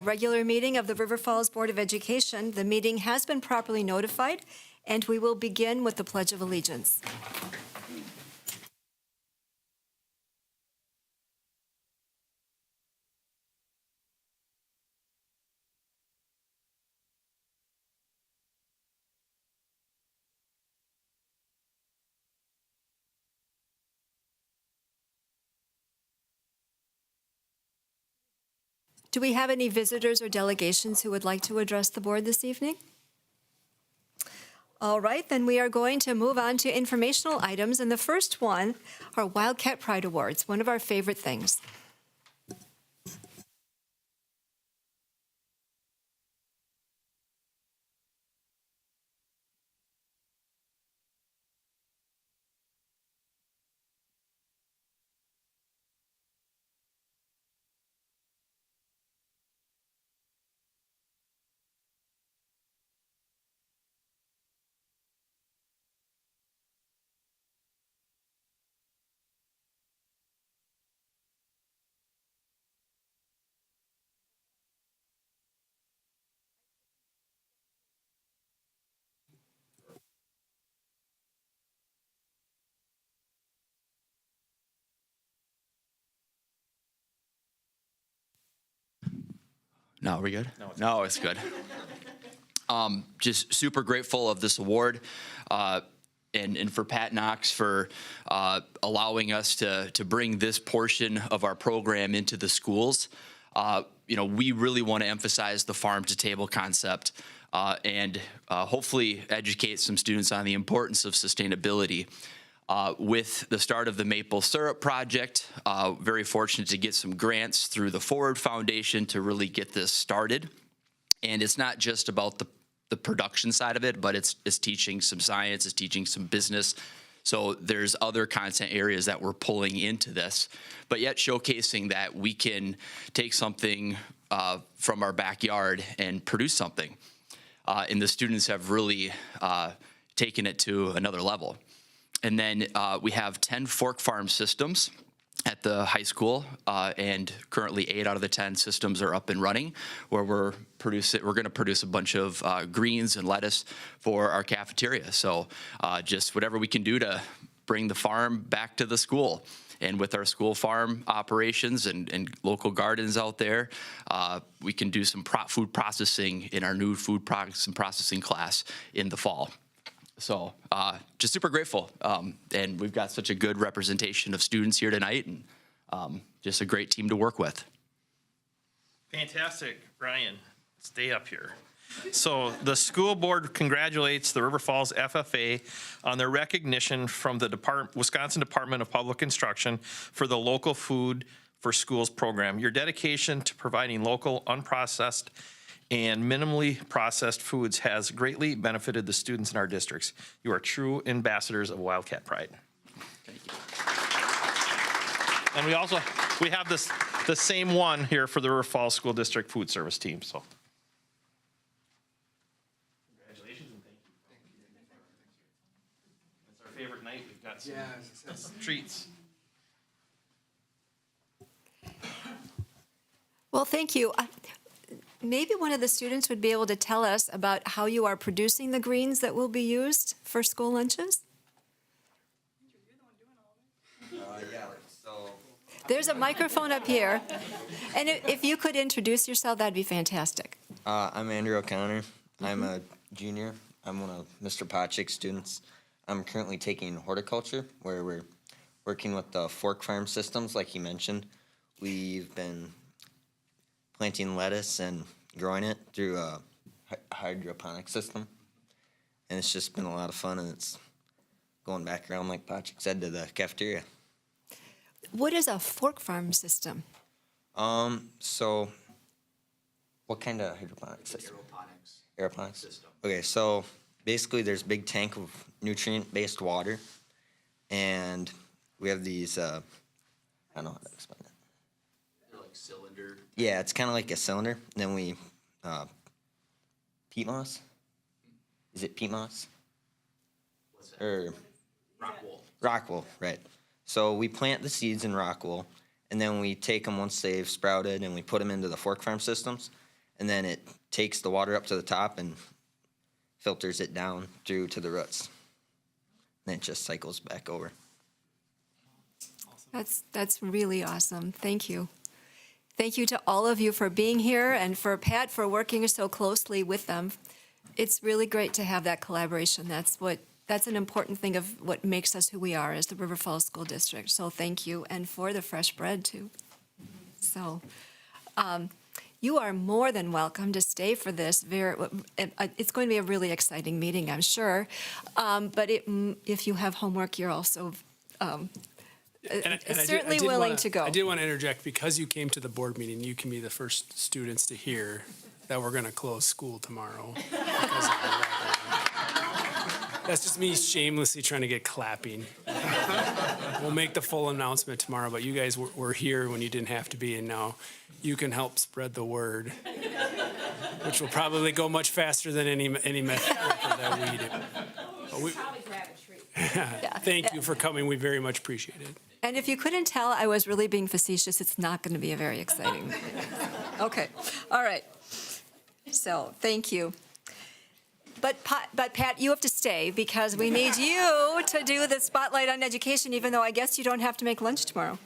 regular meeting of the River Falls Board of Education. The meeting has been properly notified, and we will begin with the Pledge of Allegiance. Do we have any visitors or delegations who would like to address the board this evening? All right, then we are going to move on to informational items, and the first one are Wildcat Pride Awards, one of our favorite things. No, are we good? No, it's good. Just super grateful of this award, and for Pat Knox for allowing us to bring this portion of our program into the schools. We really want to emphasize the farm to table concept and hopefully educate some students on the importance of sustainability. With the start of the Maple Syrup Project, very fortunate to get some grants through the Forward Foundation to really get this started. And it's not just about the production side of it, but it's teaching some science, it's teaching some business. So there's other content areas that we're pulling into this, but yet showcasing that we can take something from our backyard and produce something. And the students have really taken it to another level. And then we have 10 fork farm systems at the high school, and currently 8 out of the 10 systems are up and running, where we're going to produce a bunch of greens and lettuce for our cafeteria. So just whatever we can do to bring the farm back to the school. And with our school farm operations and local gardens out there, we can do some food processing in our new food products and processing class in the fall. So just super grateful. And we've got such a good representation of students here tonight, and just a great team to work with. Fantastic. Ryan, stay up here. So the school board congratulates the River Falls FFA on their recognition from the Wisconsin Department of Public Instruction for the Local Food for Schools program. Your dedication to providing local, unprocessed, and minimally processed foods has greatly benefited the students in our districts. You are true ambassadors of Wildcat Pride. Thank you. And we have the same one here for the River Falls School District Food Service team. So congratulations and thank you. It's our favorite night. We've got some treats. Well, thank you. Maybe one of the students would be able to tell us about how you are producing the greens that will be used for school lunches? There's a microphone up here. And if you could introduce yourself, that'd be fantastic. I'm Andrew O'Connor. I'm a junior. I'm one of Mr. Potchick's students. I'm currently taking horticulture, where we're working with the fork farm systems, like he mentioned. We've been planting lettuce and growing it through a hydroponic system. And it's just been a lot of fun, and it's going back around, like Patrick said, to the cafeteria. What is a fork farm system? So what kind of hydroponic system? Aeroponics. System. Okay, so basically there's a big tank of nutrient-based water, and we have these, I don't know how to explain it. They're like cylinder. Yeah, it's kind of like a cylinder. And then we, peat moss? Is it peat moss? What's that? Or Rock wool. rock wool, right. So we plant the seeds in rock wool, and then we take them once they've sprouted, and we put them into the fork farm systems. and then it takes the water up to the top and filters it down through to the roots. And it just cycles back over. That's really awesome. Thank you. Thank you to all of you for being here and for Pat for working so closely with them. It's really great to have that collaboration. That's an important thing of what makes us who we are as the River Falls School District. So thank you, and for the fresh bread too. So you are more than welcome to stay for this. It's going to be a really exciting meeting, I'm sure. But if you have homework, you're also certainly willing to go. I did want to interject, because you came to the board meeting, you can be the first students to hear that we're going to close school tomorrow. Because of the weather. That's just me shamelessly trying to get clapping. We'll make the full announcement tomorrow, but you guys were here when you didn't have to be, and now you can help spread the word, which will probably go much faster than any method that we do. Probably grab a treat. Thank you for coming. We very much appreciate it. And if you couldn't tell, I was really being facetious. It's not going to be a very exciting meeting. Okay. All right. So thank you. But Pat, you have to stay because we need you to do the spotlight on education, even though I guess you don't have to make lunch tomorrow.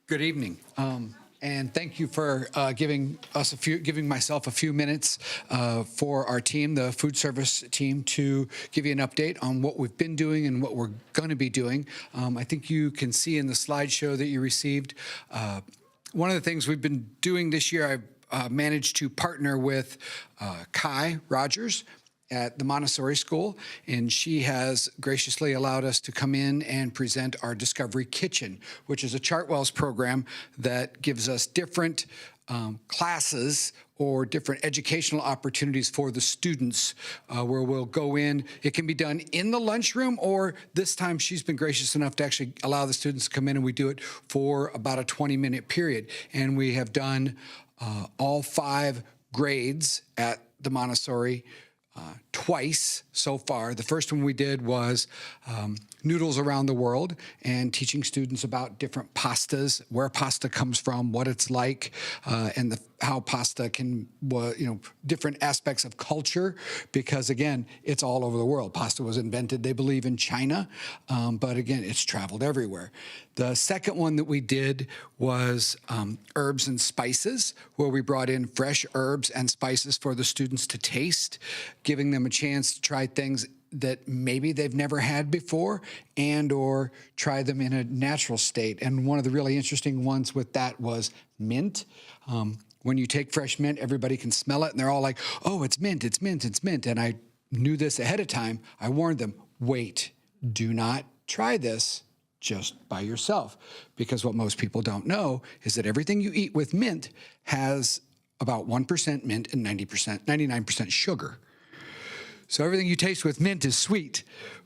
Good evening, and thank you for giving myself a few minutes for our team, the food service team, to give you an update on what we've been doing and what we're going to be doing. I think you can see in the slideshow that you received, one of the things we've been doing this year, I've managed to partner with Kai Rogers at the Montessori School, and she has graciously allowed us to come in and present our Discovery Kitchen, which is a Chartwell's program that gives us different classes or different educational opportunities for the students where we'll go in. It can be done in the lunchroom, or this time she's been gracious enough to actually allow the students to come in, and we do it for about a 20-minute period. And we have done all 5 grades at the Montessori twice so far. The first one we did was noodles around the world, and teaching students about different pastas, where pasta comes from, what it's like, and how pasta can, different aspects of culture, because again, it's all over the world. Pasta was invented, they believe, in China, but again, it's traveled everywhere. The second one that we did was herbs and spices, where we brought in fresh herbs and spices for the students to taste, giving them a chance to try things that maybe they've never had before, and or try them in a natural state. And one of the really interesting ones with that was mint. When you take fresh mint, everybody can smell it, and they're all like, oh, it's mint, it's mint, it's mint. And I knew this ahead of time. I warned them, wait, do not try this just by yourself, because what most people don't know is that everything you eat with mint has about 1% mint and 99% sugar. So everything you taste with mint is sweet,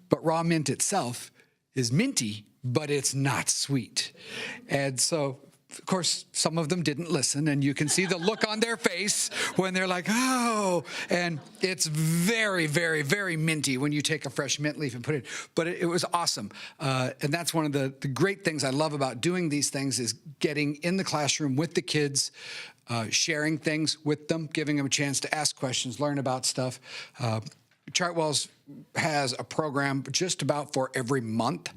but raw mint itself is minty, but it's not sweet. And so, of course, some of them didn't listen, and you can see the look on their face when they're like, oh, and it's very, very, very minty when you take a fresh mint leaf and put it, but it was awesome. And that's one of the great things I love about doing these things, is getting in the classroom with the kids, sharing things with them, giving them a chance to ask questions, learn about stuff. Chartwell's has a program just about for every month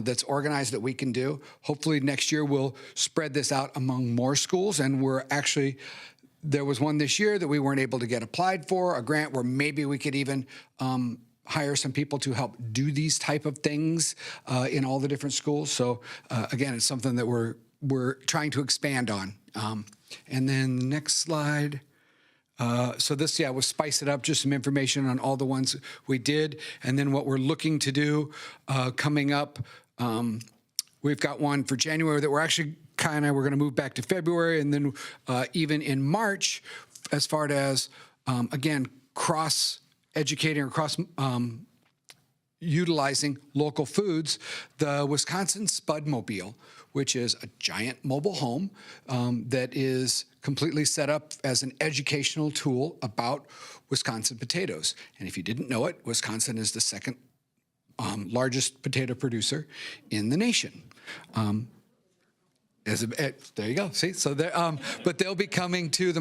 that's organized that we can do. Hopefully next year we'll spread this out among more schools, and there was one this year that we weren't able to get applied for, a grant where maybe we could even hire some people to help do these type of things in all the different schools. So again, it's something that we're trying to expand on. And then the next slide. So this, we'll spice it up, just some information on all the ones we did. And then what we're looking to do coming up, we've got one for January that we're actually we're going to move back to February. And then even in March, as far as, again, cross-educating or utilizing local foods, the Wisconsin Spudmobile, which is a giant mobile home that is completely set up as an educational tool about Wisconsin potatoes. And if you didn't know it, Wisconsin is the second largest potato producer in the nation. There you go. See, so but they'll be coming to the